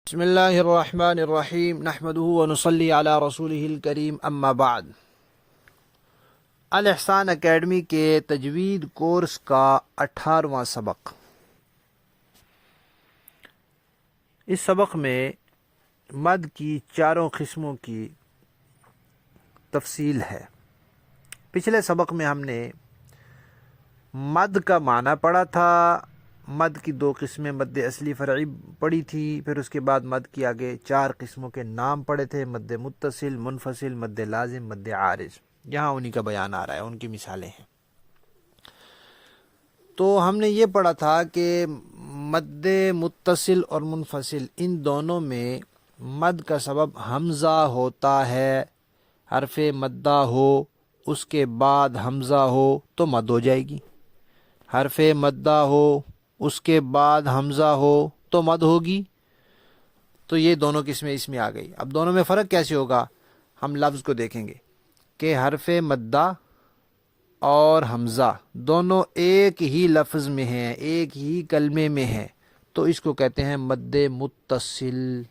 بسم اللہ الرحمن الرحیم نحمدہ ونصلی علی رسولہ الکریم اما بعد۔ الاحسان اکیڈمی کے تجوید کورس کا 18واں سبق۔ اس سبق میں مد کی چاروں قسموں کی تفصیل ہے۔ پچھلے سبق میں ہم نے مد کا معنی پڑھا تھا، مد کی دو قسمیں مد اصلی فرعی پڑھی تھی، پھر اس کے بعد مد کی آگے چار قسموں کے نام پڑھے تھے: مد متصل، منفصل، مد لازم، مد عارض۔ یہاں انہی کا بیان آ رہا ہے، ان کی مثالیں ہیں۔ تو ہم نے یہ پڑھا تھا کہ مد متصل اور منفصل ان دونوں میں مد کا سبب حمزہ ہوتا ہے۔ حرف مدہ ہو، اس کے بعد حمزہ ہو تو مد ہو جائے گی۔ حرف مدہ ہو، اس کے بعد حمزہ ہو تو مد ہوگی۔ تو یہ دونوں قسمیں اس میں آ گئی۔ اب دونوں میں فرق کیسے ہوگا؟ ہم لفظ کو دیکھیں گے کہ حرف مدہ اور حمزہ دونوں ایک ہی لفظ میں ہیں، ایک ہی کلمے میں ہیں، تو اس کو کہتے ہیں مد متصل۔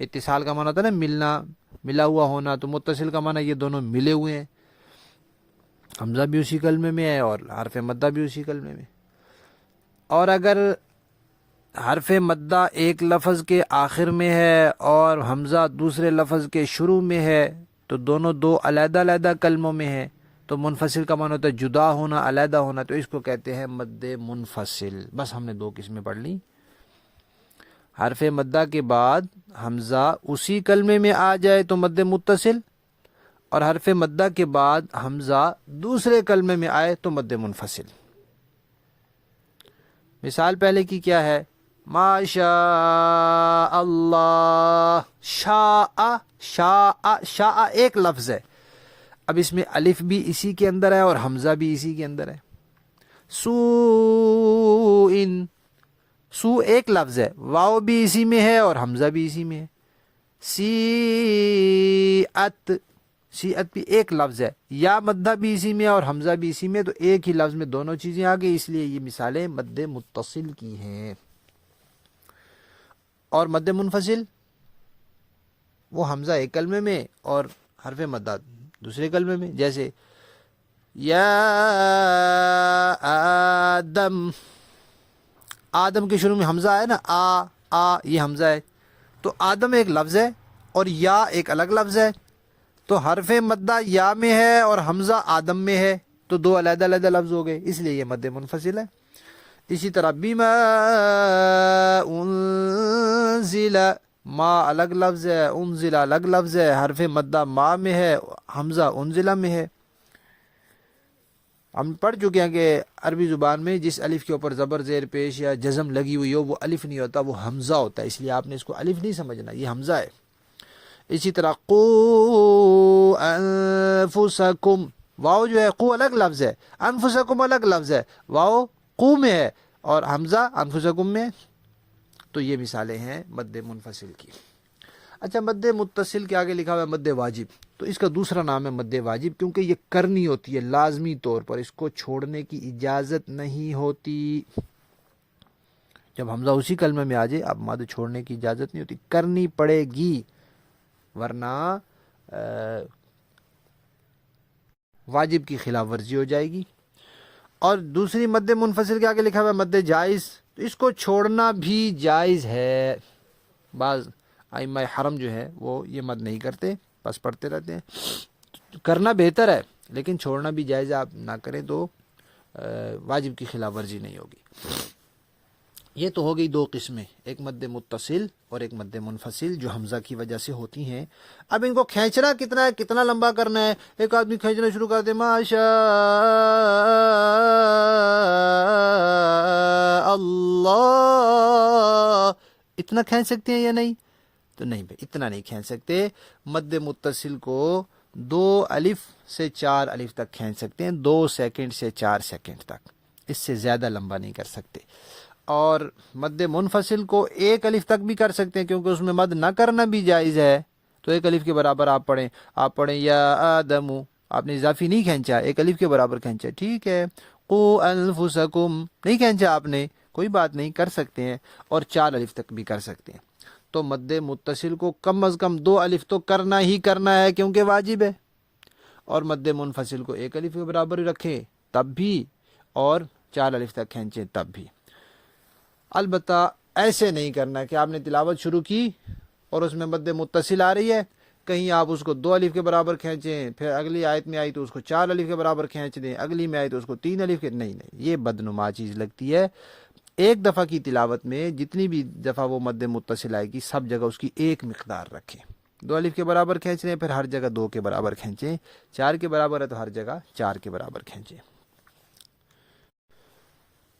اتصال کا معنی ہوتا ہے نا ملنا، ملا ہوا ہونا، تو متصل کا معنی یہ دونوں ملے ہوئے ہیں، حمزہ بھی اسی کلمے میں ہے اور حرف مدہ بھی اسی کلمے میں۔ اور اگر حرف مدہ ایک لفظ کے آخر میں ہے اور حمزہ دوسرے لفظ کے شروع میں ہے تو دونوں دو علیحدہ علیحدہ کلموں میں ہیں، تو منفصل کا معنی ہوتا ہے جدا ہونا، علیحدہ ہونا، تو اس کو کہتے ہیں مد منفصل۔ بس ہم نے دو قسمیں پڑھ لیں۔ حرف مدہ کے بعد حمزہ اسی کلمے میں آ جائے تو مد متصل، اور حرف مدہ کے بعد حمزہ دوسرے کلمے میں آئے تو مد منفصل۔ مثال پہلے کی کیا ہے؟ ما شاء اللہ، شاء شاء شاء ایک لفظ ہے، اب اس میں الف بھی اسی کے اندر ہے اور حمزہ بھی اسی کے اندر ہے۔ سوء، سو ایک لفظ ہے، واو بھی اسی میں ہے اور حمزہ بھی اسی میں ہے۔ سیئت، سیئت بھی ایک لفظ ہے، یا مدہ بھی اسی میں اور حمزہ بھی اسی میں، تو ایک ہی لفظ میں دونوں چیزیں آ گئی، اس لیے یہ مثالیں مد متصل کی ہیں۔ اور مد منفصل وہ حمزہ ایک کلمے میں اور حرف مدہ دوسرے کلمے میں، جیسے یا آدم، آدم کے شروع میں حمزہ ہے نا، یہ حمزہ ہے، تو آدم ایک لفظ ہے اور یا ایک الگ لفظ ہے، تو حرف مدہ یا میں ہے اور حمزہ آدم میں ہے، تو دو علیحدہ علیحدہ لفظ ہو گئے، اس لیے یہ مد منفصل ہے۔ اسی طرح بما انزل، ما الگ لفظ ہے، انزل الگ لفظ ہے، حرف مدہ ما میں ہے، حمزہ انزلہ میں ہے۔ ہم پڑھ چکے ہیں کہ عربی زبان میں جس الف کے اوپر زبر زیر پیش یا جزم لگی ہوئی ہو وہ الف نہیں ہوتا، وہ حمزہ ہوتا ہے، اس لیے آپ نے اس کو الف نہیں سمجھنا، یہ حمزہ ہے۔ اسی طرح قو انفسکم، واو جو ہے قو الگ لفظ ہے، انفسکم الگ لفظ ہے، واو قو میں ہے اور حمزہ انفسکم میں، تو یہ مثالیں ہیں مد منفصل کی۔ اچھا، مد متصل کے آگے لکھا ہوا ہے مد واجب، تو اس کا دوسرا نام ہے مد واجب، کیونکہ یہ کرنی ہوتی ہے لازمی طور پر، اس کو چھوڑنے کی اجازت نہیں ہوتی۔ جب حمزہ اسی کلمے میں آ جائے اب مد چھوڑنے کی اجازت نہیں ہوتی، کرنی پڑے گی، ورنہ واجب کی خلاف ورزی ہو جائے گی۔ اور دوسری مد منفصل کے آگے لکھا ہوا ہے مد جائز، تو اس کو چھوڑنا بھی جائز ہے۔ بعض ائمہ حرم جو ہے وہ یہ مد نہیں کرتے، بس پڑھتے رہتے ہیں، کرنا بہتر ہے لیکن چھوڑنا بھی جائز ہے، آپ نہ کریں تو واجب کی خلاف ورزی نہیں ہوگی۔ یہ تو ہو گئی دو قسمیں، ایک مد متصل اور ایک مد منفصل جو حمزہ کی وجہ سے ہوتی ہیں۔ اب ان کو کھینچنا کتنا ہے، کتنا لمبا کرنا ہے؟ ایک آدمی کھینچنا شروع کر دے ما شاء اللہ، اتنا کھینچ سکتے ہیں یا نہیں؟ تو نہیں بھائی، اتنا نہیں کھینچ سکتے۔ مد متصل کو 2 الف سے 4 الف تک کھینچ سکتے ہیں، 2 سیکنڈ سے 4 سیکنڈ تک، اس سے زیادہ لمبا نہیں کر سکتے۔ اور مد منفصل کو 1 الف تک بھی کر سکتے ہیں، کیونکہ اس میں مد نہ کرنا بھی جائز ہے، تو 1 الف کے برابر آپ پڑھیں یا آدم، آپ نے اضافی نہیں کھینچا، 1 الف کے برابر کھینچا، ٹھیک ہے۔ قو انفسکم نہیں کھینچا آپ نے، کوئی بات نہیں، کر سکتے ہیں، اور 4 الف تک بھی کر سکتے ہیں۔ تو مد متصل کو کم از کم 2 الف تو کرنا ہی کرنا ہے کیونکہ واجب ہے، اور مد منفصل کو 1 الف کے برابر رکھیں تب بھی، اور 4 الف تک کھینچیں تب بھی۔ البتہ ایسے نہیں کرنا کہ آپ نے تلاوت شروع کی اور اس میں مد متصل آ رہی ہے، کہیں آپ اس کو 2 الف کے برابر کھینچیں، پھر اگلی آیت میں آئی تو اس کو 4 الف کے برابر کھینچ دیں، اگلی میں آئی تو اس کو 3 الف کے، نہیں، یہ بدنما چیز لگتی ہے۔ ایک دفعہ کی تلاوت میں جتنی بھی دفعہ وہ مد متصل آئے گی سب جگہ اس کی ایک مقدار رکھیں، 2 الف کے برابر کھینچ لیں، پھر ہر جگہ 2 کے برابر کھینچیں، 4 کے برابر ہے تو ہر جگہ 4 کے برابر کھینچیں۔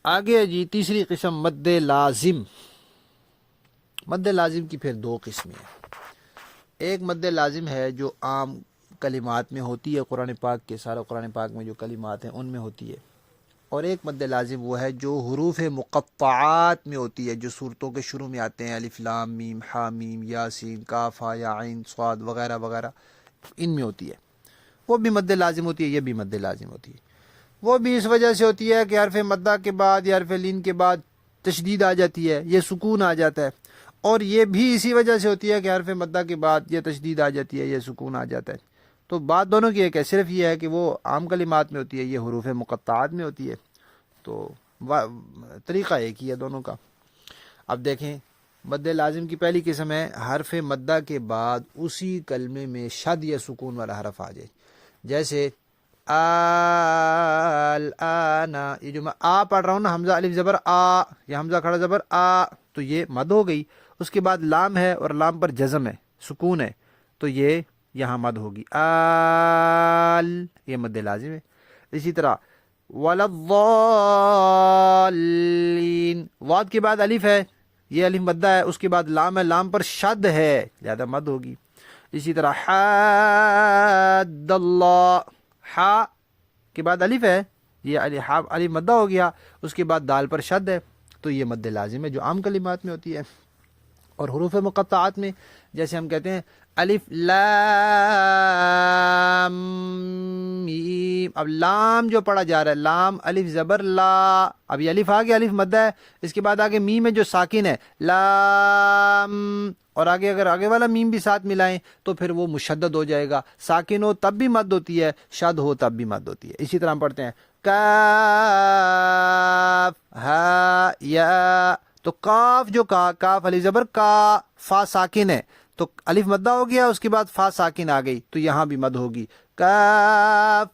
آگے جی تیسری قسم مد لازم۔ مد لازم کی پھر 2 قسمیں ہیں۔ ایک مد لازم ہے جو عام کلمات میں ہوتی ہے، قرآن پاک کے سارا قرآن پاک میں جو کلمات ہیں ان میں ہوتی ہے، اور ایک مد لازم وہ ہے جو حروف مقطعات میں ہوتی ہے، جو صورتوں کے شروع میں آتے ہیں، الف لام میم ہا میم یاسین کاف ہا یا عین صاد وغیرہ وغیرہ، ان میں ہوتی ہے، وہ بھی مد لازم ہوتی ہے، یہ بھی مد لازم ہوتی ہے۔ وہ بھی اس وجہ سے ہوتی ہے کہ حرف مدہ کے بعد یا حرف لین کے بعد تشدید آ جاتی ہے، یہ سکون آ جاتا ہے، اور یہ بھی اسی وجہ سے ہوتی ہے کہ حرف مدہ کے بعد یہ تشدید آ جاتی ہے، یہ سکون آ جاتا ہے۔ تو بات دونوں کی ایک ہے، صرف یہ ہے کہ وہ عام کلمات میں ہوتی ہے، یہ حروف مقطعات میں ہوتی ہے، تو طریقہ ایک ہی ہے دونوں کا۔ اب دیکھیں مد لازم کی پہلی قسم ہے حرف مدہ کے بعد اسی کلمے میں شد یا سکون والا حرف آ جائے، جیسے آنا، یہ جو میں آ پڑھ رہا ہوں نا، حمزہ الف زبر آ یا حمزہ کھڑا زبر آ، تو یہ مد ہو گئی۔ اس کے بعد لام ہے اور لام پر جزم ہے، سکون ہے، تو یہ یہاں مد ہوگی، آل، یہ مد لازم ہے۔ اسی طرح وَلَضَّالِّينَ، واد کے بعد الف ہے، یہ الف مدہ ہے، اس کے بعد لام ہے، لام پر شد ہے، زیادہ مد ہوگی۔ اسی طرح حد اللہ، ہا کے بعد الف ہے، یہ الف مدہ ہو گیا، اس کے بعد دال پر شد ہے، تو یہ مد لازم ہے جو عام کلمات میں ہوتی ہے۔ اور حروف مقطعات میں جیسے ہم کہتے ہیں الف لام میم، اب لام جو پڑھا جا رہا ہے، لام الف زبر لا، اب یہ الف آگے الف مدہ ہے، اس کے بعد آگے میم ہے جو ساکن ہے، لام، اور آگے اگر آگے والا میم بھی ساتھ ملائیں تو پھر وہ مشدد ہو جائے گا، ساکن ہو تب بھی مد ہوتی ہے، شد ہو تب بھی مد ہوتی ہے۔ اسی طرح ہم پڑھتے ہیں کاف ہا یا، تو کاف جو کاف الف زبر کا، فا ساکن ہے تو الف مدہ ہو گیا، اس کے بعد فا ساکن آ گئی تو یہاں بھی مد ہوگی، کاف۔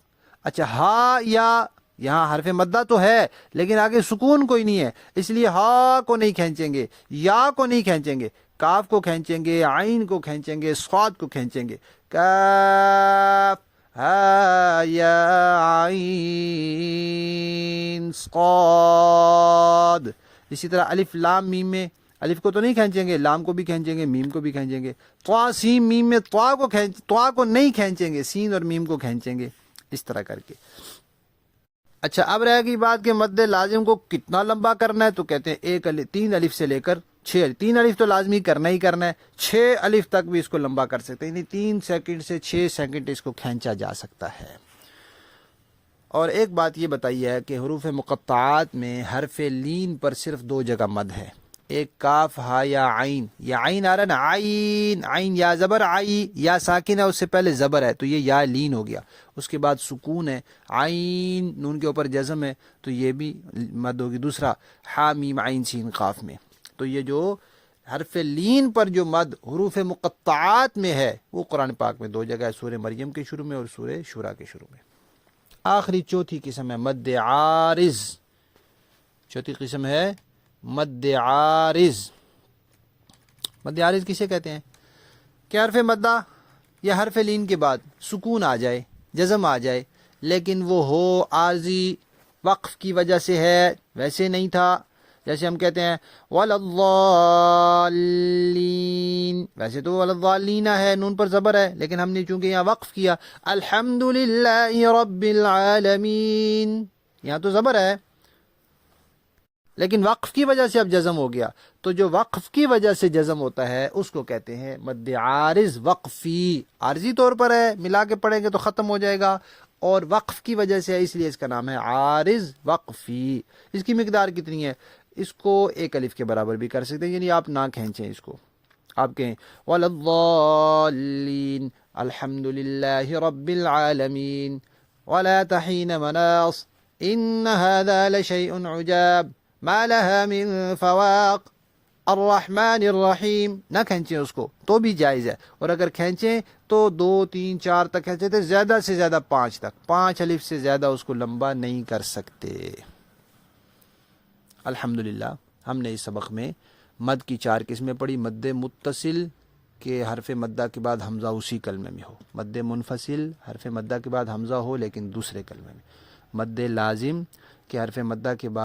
اچھا ہا یا، یہاں حرف مدہ تو ہے لیکن آگے سکون کوئی نہیں ہے، اس لیے ہا کو نہیں کھینچیں گے، یا کو نہیں کھینچیں گے، کاف کو کھینچیں گے، عین کو کھینچیں گے، صاد کو کھینچیں گے، کاف ہا یا عین صاد۔ اسی طرح الف لام میم میں الف کو تو نہیں کھینچیں گے، لام کو بھی کھینچیں گے، میم کو بھی کھینچیں گے، طا سین میم میں طا کو نہیں کھینچیں گے، سین اور میم کو کھینچیں گے، اس طرح کر کے۔ اچھا اب رہ گئی بات کہ مد لازم کو کتنا لمبا کرنا ہے، تو کہتے ہیں 3 الف سے لے کر 6، 3 الف تو لازمی کرنا ہی کرنا ہے، 6 الف تک بھی اس کو لمبا کر سکتے ہیں، یعنی 3 سیکنڈ سے 6 سیکنڈ اس کو کھینچا جا سکتا ہے۔ اور ایک بات یہ بتائی ہے کہ حروف مقطعات میں حرف لین پر صرف 2 جگہ مد ہے، ایک کاف ہا یا عین، یا عین آ رہا نا، عین، عین یا زبر آئی، یا ساکن ہے اس سے پہلے زبر ہے تو یہ یا لین ہو گیا، اس کے بعد سکون ہے، عین نون کے اوپر جزم ہے تو یہ بھی مد ہوگی۔ دوسرا ہا میم عین سین قاف میں، تو یہ جو حرف لین پر جو مد حروف مقطعات میں ہے وہ قرآن پاک میں 2 جگہ ہے، سورہ مریم کے شروع میں اور سورہ شورا کے شروع میں۔ آخری چوتھی قسم ہے مد عارض۔ چوتھی قسم ہے مد عارض۔ مد عارض کسے کہتے ہیں کہ حرف مدہ یا حرف لین کے بعد سکون آ جائے، جزم آ جائے، لیکن وہ ہو عارضی، وقف کی وجہ سے ہے، ویسے نہیں تھا۔ جیسے ہم کہتے ہیں وَلَضَّالِّينَ، ویسے تو وَلَضَّالِّينَ ہے، نون پر زبر ہے، لیکن ہم نے چونکہ یہاں وقف کیا، الحمدللہ رب العالمین، یہاں تو زبر ہے لیکن وقف کی وجہ سے اب جزم ہو گیا، تو جو وقف کی وجہ سے جزم ہوتا ہے اس کو کہتے ہیں مد عارض وقفی، عارضی طور پر ہے، ملا کے پڑھیں گے تو ختم ہو جائے گا، اور وقف کی وجہ سے ہے اس لیے اس کا نام ہے عارض وقفی۔ اس کی مقدار کتنی ہے؟ اس کو 1 الف کے برابر بھی کر سکتے ہیں، یعنی آپ نہ کھینچیں اس کو، آپ کہیں وَلَضَّالِّينَ الحمد للہ رب العالمین ولا تحین مناص ان هذا لشیء عجاب ما لها من فواق الرحمن الرحیم. نہ کھینچیں اس کو تو بھی جائز ہے، اور اگر کھینچیں تو 2 3 4 تک کھینچے تھے، زیادہ سے زیادہ 5 تک، 5 الف سے زیادہ اس کو لمبا نہیں کر سکتے. الحمدللہ ہم نے اس سبق میں مد کی 4 قسمیں پڑھی. مد متصل کہ حرف مدہ کے بعد حمزہ اسی کلمے میں ہو، مد منفصل حرف مدہ کے بعد حمزہ ہو لیکن دوسرے کلمے میں، مد لازم کہ حرف مدہ کے بعد